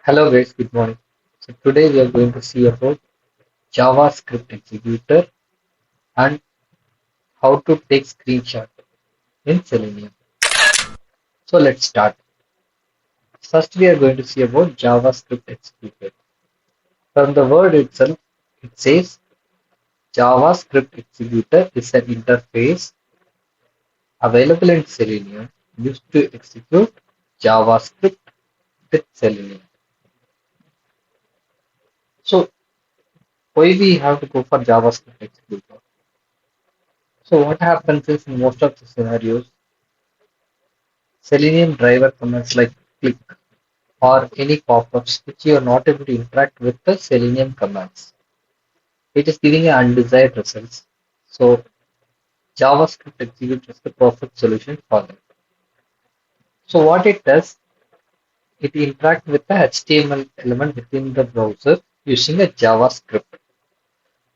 Hello guys, good morning. So today we are going to see about JavaScript executor and how to take screenshot in Selenium. So let's start. First we are going to see about JavaScript executor. From the word itself, it says JavaScript executor is an interface available in Selenium used to execute JavaScript with Selenium. So why we have to go for JavaScript executor? So what happens is in most of the scenarios, Selenium driver commands like click or any pop-ups which you are not able to interact with the Selenium commands. It is giving you undesired results. So JavaScript executor is the perfect solution for that. So what it does, it interacts with the HTML element within the browser using a JavaScript.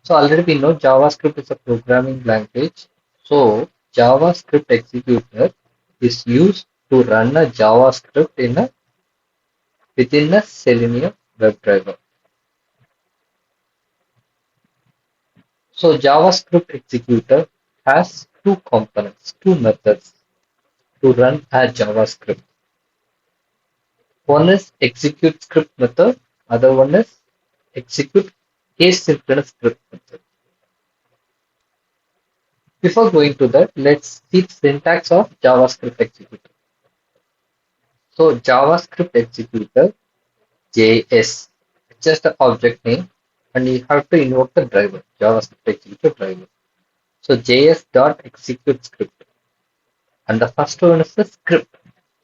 So already we know JavaScript is a programming language. So JavaScript executor is used to run a JavaScript within a Selenium WebDriver. So JavaScript executor has two components, two methods to run a JavaScript. One is execute script method, other one is execute asynchronous script method. Before going to that, let's see the syntax of JavaScript executor. So JavaScript executor, JS, it's just an object name and you have to invoke the driver, JavaScript executor driver. So JS dot execute script. And the first one is the script.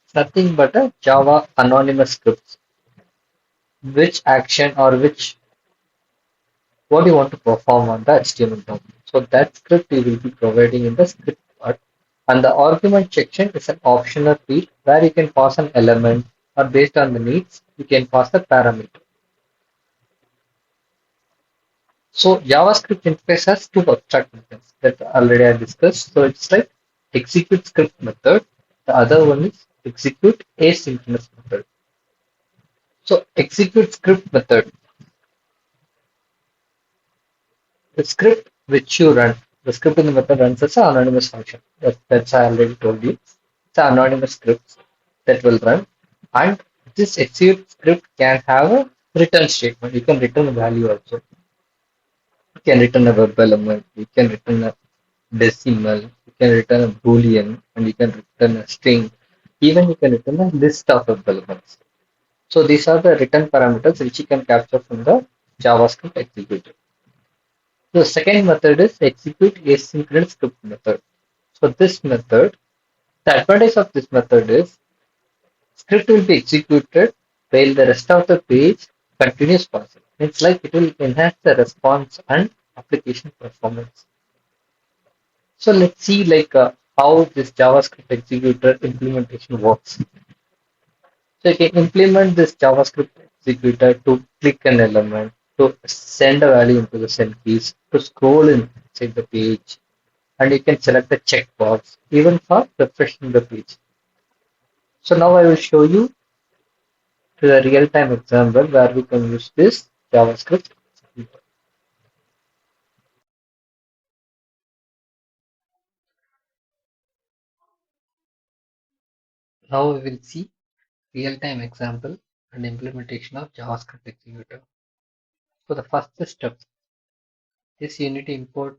It's nothing but a Java anonymous script. Which action or which what you want to perform on the HTML document. So that script you will be providing in the script part. And the argument section is an optional field where you can pass an element or based on the needs, you can pass a parameter. So JavaScript interface has two abstract methods that already I discussed. So it's like execute script method. The other one is execute asynchronous method. So execute script method, the script which you run, the script in the method runs as an anonymous function. That's I already told you. It's an anonymous script that will run. And this execute script can have a return statement. You can return a value also. You can return a web element. You can return a decimal. You can return a boolean. And you can return a string. Even you can return a list of web elements. So these are the return parameters which you can capture from the JavaScript executor. The second method is execute asynchronous script method. So this method, the advantage of this method is script will be executed while the rest of the page continues passing. It's like it will enhance the response and application performance. So let's see how this JavaScript executor implementation works. So you can implement this JavaScript executor to click an element, to send a value into the send keys, to scroll inside the page, and you can select the checkbox even for refreshing the page. So now I will show you to the real-time example where we can use this JavaScript executor. Now we will see real-time example and implementation of JavaScript executor. So the first step is you need to import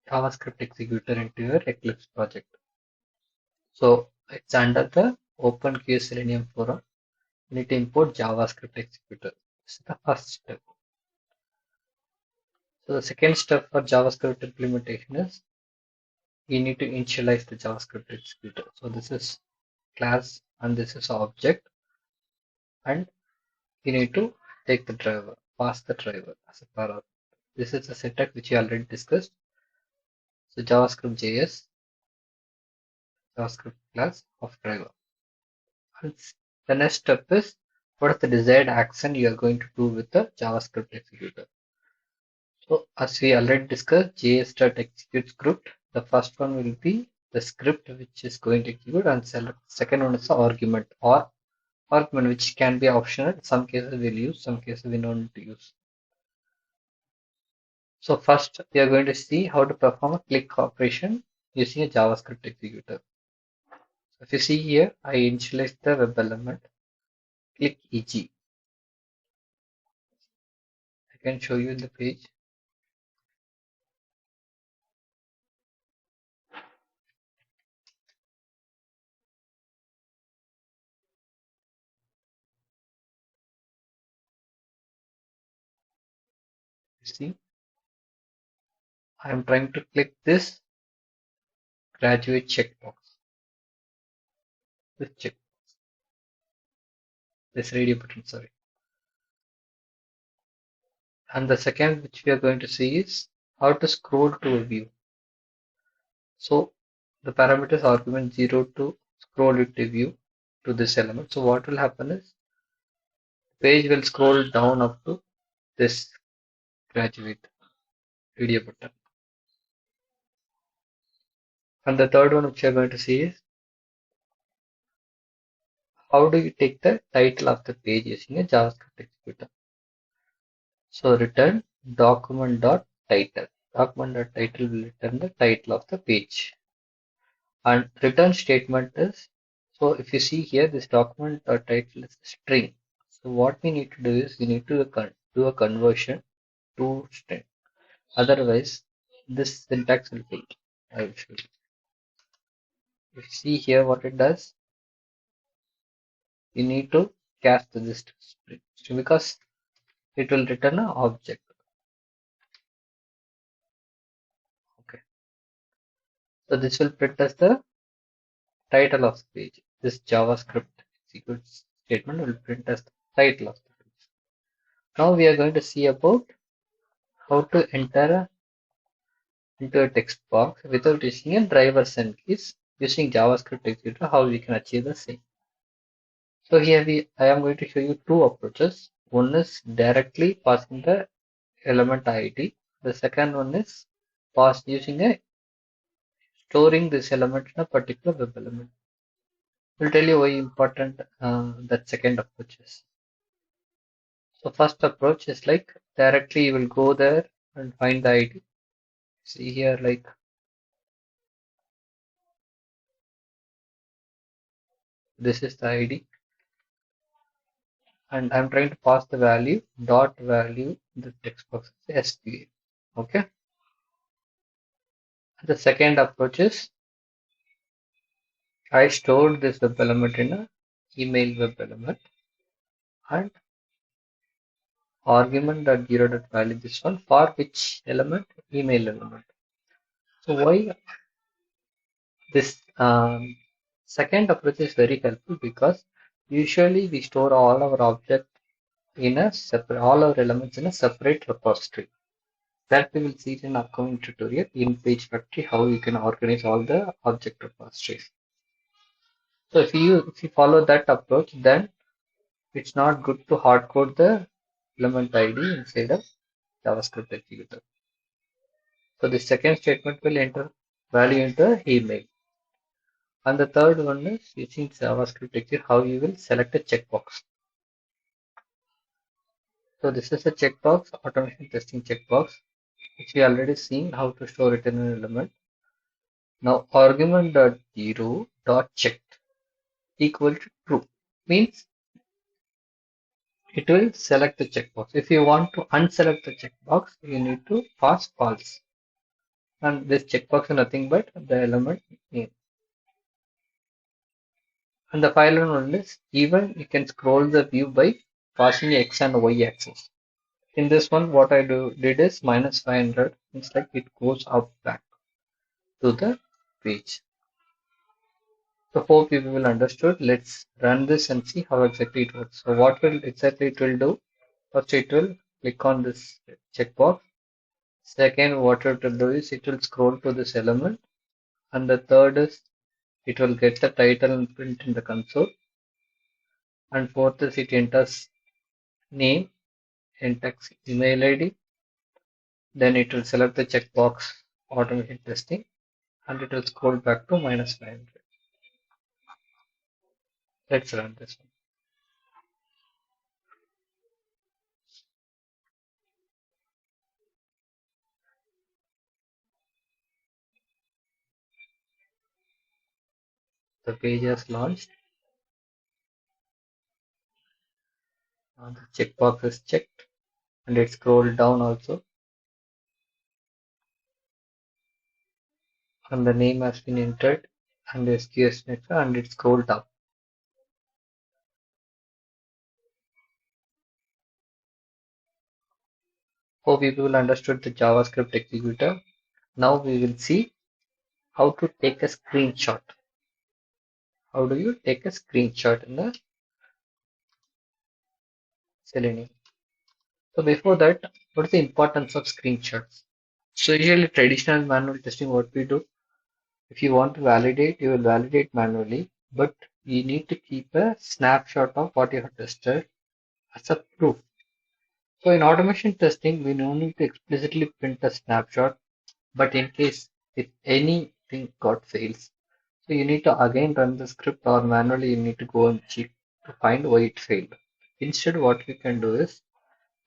JavaScript executor into your Eclipse project. So it's under the OpenQA Selenium forum. You need to import JavaScript executor. This is the first step. So the second step for JavaScript implementation is you need to initialize the JavaScript executor. So this is class and this is object, and you need to take the driver, pass the driver as a parameter. This is a syntax which we already discussed. So JavaScript JS, JavaScript class of driver. And the next step is what is the desired action you are going to do with the JavaScript executor. So as we already discussed, JS.execute script. The first one will be the script which is going to execute, and select second one is the argument or argument which can be optional. In some cases we'll use, some cases we don't need to use. So first we are going to see how to perform a click operation using a JavaScript executor. So if you see here, I initialize the web element, click EG. I can show you the page. You see, I am trying to click this graduate checkbox. This check, this radio button, sorry. And the second which we are going to see is how to scroll to a view. So the parameters argument 0 to scroll it to view to this element. So what will happen is the page will scroll down up to this graduate video button. And the third one which we are going to see is how do you take the title of the page using a JavaScript executor. So return document.title. Document.title will return the title of the page. And return statement is, so if you see here, this document.title is a string. So what we need to do is we need to do a conversion to string. Otherwise, this syntax will fail. I will show you. If you see here what it does, you need to cast this string because it will return an object. Okay. So this will print as the title of the page. This JavaScript execute statement will print as the title of the page. Now we are going to see about how to enter into a text box without using a driver and keys using JavaScript executor, how we can achieve the same. So here I am going to show you two approaches. One is directly passing the element ID. The second one is using a storing this element in a particular web element. We'll tell you why important that second approach is. So first approach is like directly you will go there and find the ID. See here like this is the ID and I'm trying to pass the value dot value the text box is SQL. Okay. The second approach is I stored this web element in a email web element and argument dot zero dot value this one for which element email element. So why this second approach is very helpful because usually we store all our object in a separate, all our elements in a separate repository. That we will see in upcoming tutorial in Page Factory how you can organize all the object repositories. So if you follow that approach, then it's not good to hard code the element ID inside a JavaScript executor. So the second statement will enter value into email. And the third one is using JavaScript executor how you will select a checkbox. So this is a checkbox, automation testing checkbox, which we already seen how to store it in an element. Now argument.0.checked equal to true means it will select the checkbox. If you want to unselect the checkbox, you need to pass false. And this checkbox is nothing but the element name. And the final one is even you can scroll the view by passing X and Y axis. In this one, what I did is minus 500. It's like it goes up back to the page. So hope you will understood. Let's run this and see how exactly it works. So what will exactly it will do? First, it will click on this checkbox. Second, what it will do is it will scroll to this element. And the third is it will get the title and print in the console. And fourth is it enters name, enters email ID. Then it will select the checkbox automation testing and it will scroll back to minus 500. Let's run this one. The page has launched. The checkbox is checked and it scrolled down also. And the name has been entered and the SQS next and it scrolled up. Hope people understood the JavaScript executor. Now we will see how to take a screenshot. How do you take a screenshot in the Selenium? So before that, what is the importance of screenshots? So usually traditional manual testing, what we do, if you want to validate, you will validate manually, but you need to keep a snapshot of what you have tested as a proof. So in automation testing, we don't need to explicitly print a snapshot, but in case if anything got fails, so you need to again run the script or manually you need to go and check to find why it failed. Instead, what we can do is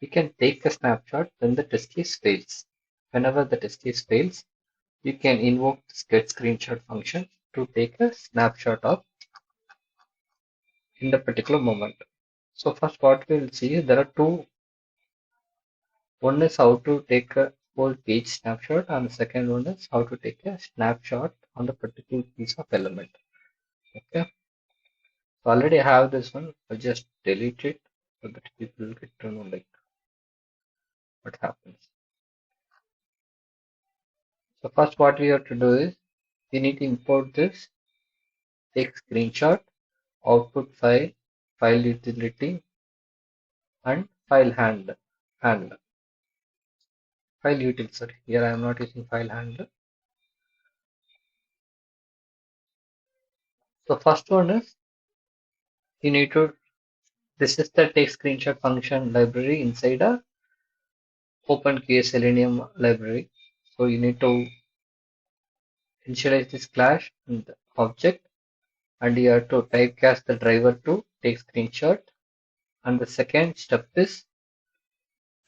we can take a snapshot when the test case fails. Whenever the test case fails, you can invoke this getScreenshot function to take a snapshot of in the particular moment. So first what we will see is there are two. One is how to take a whole page snapshot and the second one is how to take a snapshot on the particular piece of element. Okay. So already I have this one. I'll just delete it so that people get to know like what happens. So first what we have to do is we need to import this take screenshot, output file, file utility, and file handler. File util, sorry. Here I am not using file handler. So first one is you need to this is the take screenshot function library inside a OpenQA Selenium library. So you need to initialize this class and the object and you have to typecast the driver to take screenshot. And the second step is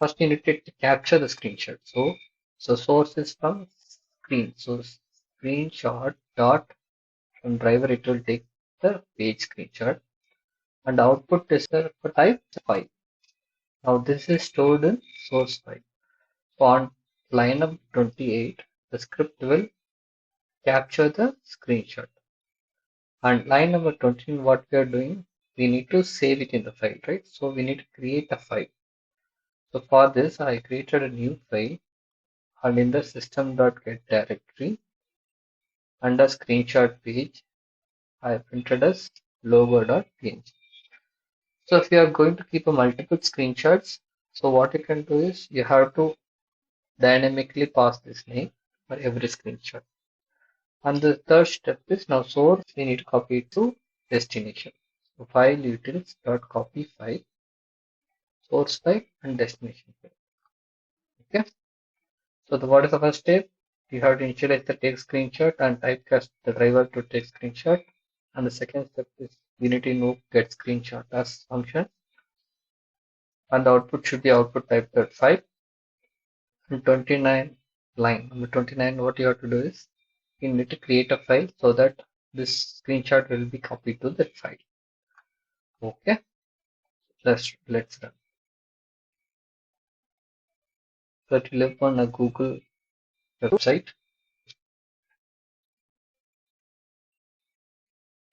first you need to capture the screenshot. So source is from screen. So screenshot dot from driver it will take the page screenshot and output is the type file. Now this is stored in source file. So on line number 28, the script will capture the screenshot. And line number 20, what we are doing, we need to save it in the file, right? So we need to create a file. So for this, I created a new file and in the system.get directory under screenshot page, I printed as logo.png. So if you are going to keep a multiple screenshots, so what you can do is you have to dynamically pass this name for every screenshot. And the third step is now source we need to copy it to destination. So file utils dot copy file, source file and destination file. Okay. So what is the first step? You have to initialize the take screenshot and typecast the driver to take screenshot. And the second step is we need to invoke get screenshot as function. And the output should be output type.file. And 29 line number 29, what you have to do is you need to create a file so that this screenshot will be copied to that file. Okay, let's run. So it will open a Google website.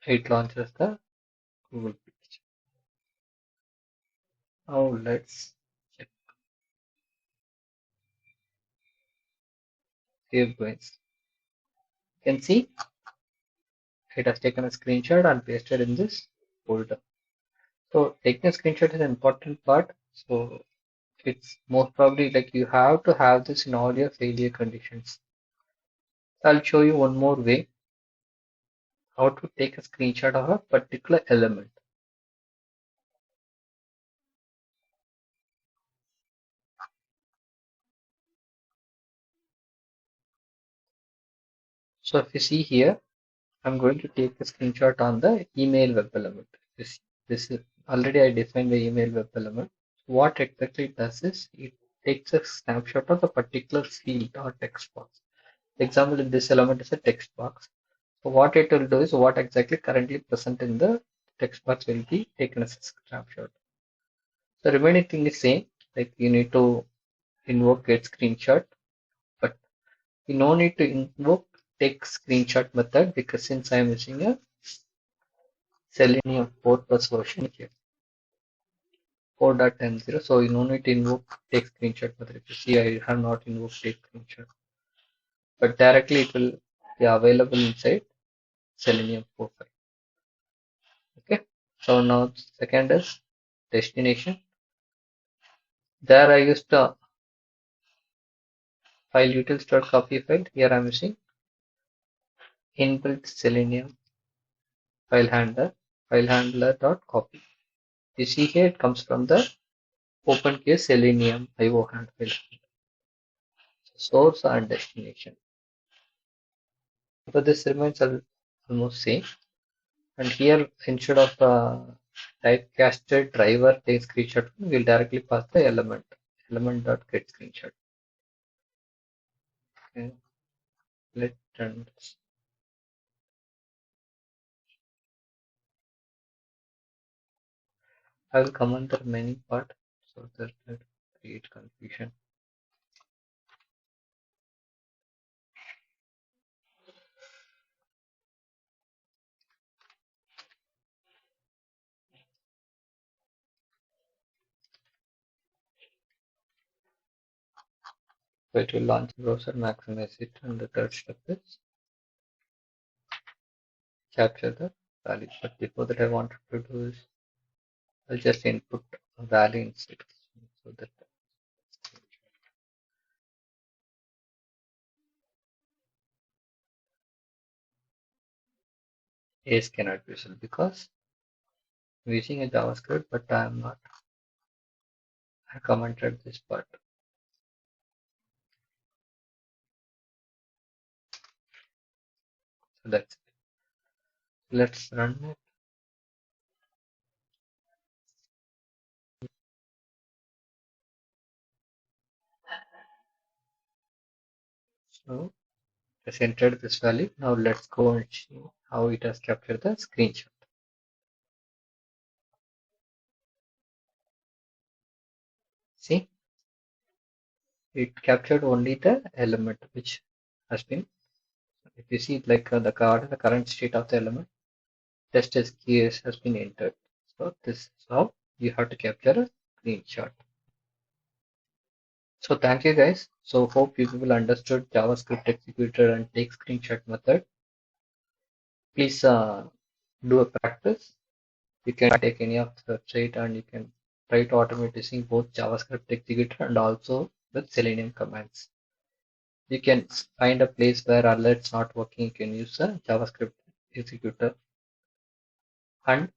It launches the Google page. Now let's check. Save points. You can see it has taken a screenshot and pasted in this folder. So taking a screenshot is an important part. So it's most probably like you have to have this in all your failure conditions. I'll show you one more way how to take a screenshot of a particular element. So if you see here, I'm going to take a screenshot on the email web element. This is already I defined the email web element. What exactly it does is it takes a snapshot of a particular field or text box. Example, in this element is a text box. So what it will do is what exactly currently present in the text box will be taken as a snapshot. The remaining thing is same, like you need to invoke get screenshot, but you no need to invoke take screenshot method because since I am using a Selenium 4 plus version here, 4.10, so you no need to invoke take screenshot method. If you see, I have not invoked take screenshot, but directly it will be available inside Selenium 4.5. Okay, so now second is destination. There I used the file utils.copy file. Here I am using inbuilt Selenium file handler dot copy. You see here it comes from the open case Selenium IO hand file. Source and destination. So this remains almost same. And here instead of typecasted driver take screenshot, we'll directly pass the element dot get screenshot. Okay. Let's run this. I will comment the remaining part so that it create confusion. So it will launch the browser, maximize it, and the third step is capture the value. But before that, I wanted to do is I'll just input a value instead so that Ace cannot be used because I'm using a JavaScript, but I am not. I commented this part. So that's it. Let's run it. So just entered this value. Now let's go and see how it has captured the screenshot. See, it captured only the element which has been. If you see like the current state of the element, test as keys has been entered. So this is how you have to capture a screenshot. So thank you guys. So hope you people understood JavaScript executor and take screenshot method. Please do a practice. You can take any of the website and you can try to automate using both JavaScript executor and also with Selenium commands. You can find a place where alerts not working. You can use a JavaScript executor and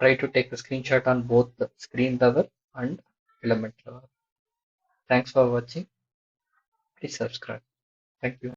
try to take a screenshot on both the screen level and element level. Thanks for watching. Please subscribe. Thank you.